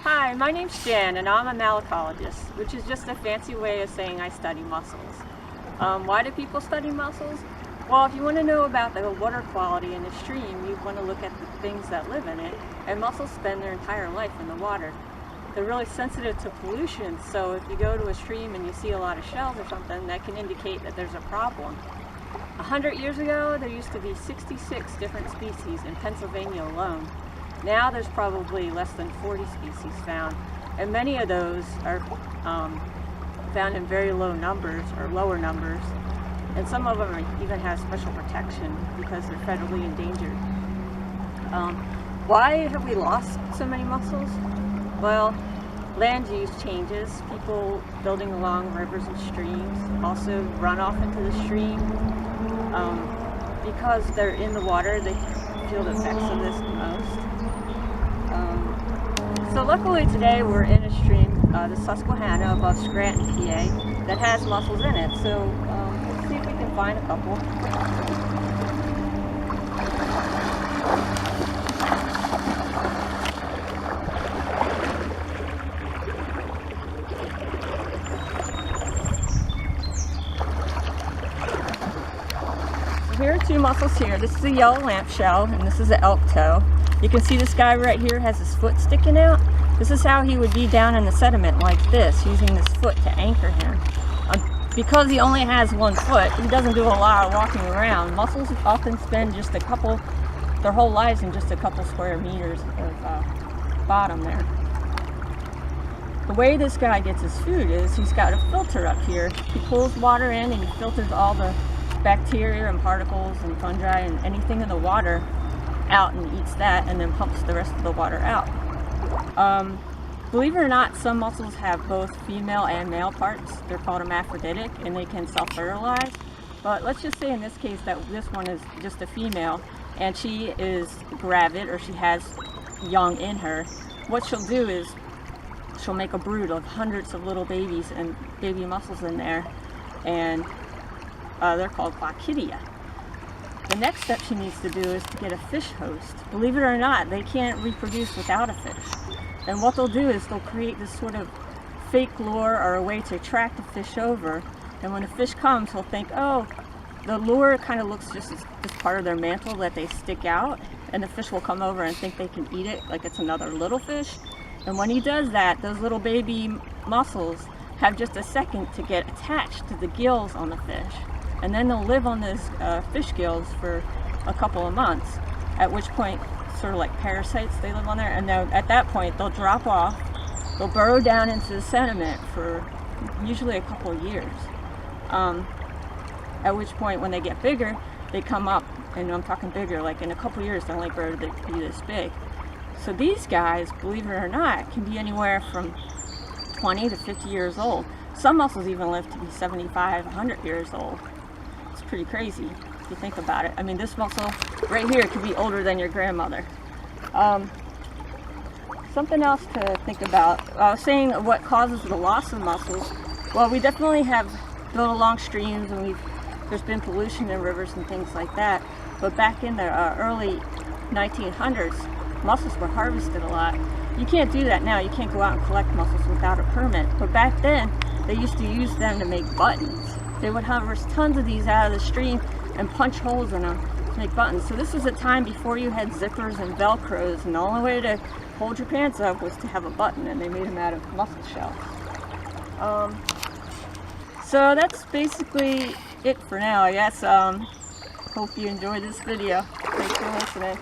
Hi, my name's Jan and I'm a malacologist, which is just a fancy way of saying I study mussels. Why do people study mussels? Well, if you want to know about the water quality in a stream, you want to look at the things that live in it, and mussels spend their entire life in the water. They're really sensitive to pollution, so if you go to a stream and you see a lot of shells or something, that can indicate that there's a problem. 100 years ago, there used to be 66 different species in Pennsylvania alone. Now there's probably less than 40 species found, and many of those are found in very low numbers or lower numbers, and some of them even have special protection because they're federally endangered. Why have we lost so many mussels? Well, land use changes, people building along rivers and streams, also runoff into the stream. Because they're in the water, they feel the effects of this the most. So luckily today we're in a stream, the Susquehanna above Scranton, PA, that has mussels in it. So let's see if we can find a couple. So here are two mussels here. This is a yellow lamp shell and this is an elk toe. You can see this guy right here has his foot sticking out. This is how he would be down in the sediment like this, using this foot to anchor him. Because he only has one foot, he doesn't do a lot of walking around. Mussels often spend just their whole lives in just a couple square meters of bottom there. The way this guy gets his food is he's got a filter up here. He pulls water in and he filters all the bacteria and particles and fungi and anything in the water out and eats that, and then pumps the rest of the water out. Believe it or not, some mussels have both female and male parts. They're called hermaphroditic and they can self-fertilize. But let's just say in this case that this one is just a female and she is gravid, or she has young in her. What she'll do is she'll make a brood of hundreds of little babies and baby mussels in there, and they're called Bacchidia. The next step she needs to do is to get a fish host. Believe it or not, they can't reproduce without a fish. And what they'll do is they'll create this sort of fake lure or a way to attract the fish over. And when the fish comes, he'll think, oh, the lure kind of looks just as part of their mantle that they stick out. And the fish will come over and think they can eat it like it's another little fish. And when he does that, those little baby mussels have just a second to get attached to the gills on the fish. And then they'll live on those fish gills for a couple of months, at which point, sort of like parasites, they live on there, and then at that point they'll drop off, they'll burrow down into the sediment for usually a couple of years. At which point, when they get bigger, they come up, and I'm talking bigger, like in a couple of years they'll only grow to be this big. So these guys, believe it or not, can be anywhere from 20 to 50 years old. Some mussels even live to be 75, 100 years old. It's pretty crazy if you think about it. I mean, this mussel right here could be older than your grandmother. Something else to think about. I was saying what causes the loss of mussels. Well, we definitely have built along streams, and there's been pollution in rivers and things like that. But back in the early 1900s, mussels were harvested a lot. You can't do that now. You can't go out and collect mussels without a permit. But back then, they used to use them to make buttons. They would harvest tons of these out of the stream and punch holes in them to make buttons. So this was a time before you had zippers and velcros, and the only way to hold your pants up was to have a button, and they made them out of mussel shells. So that's basically it for now, I guess. Hope you enjoyed this video. Thanks for listening.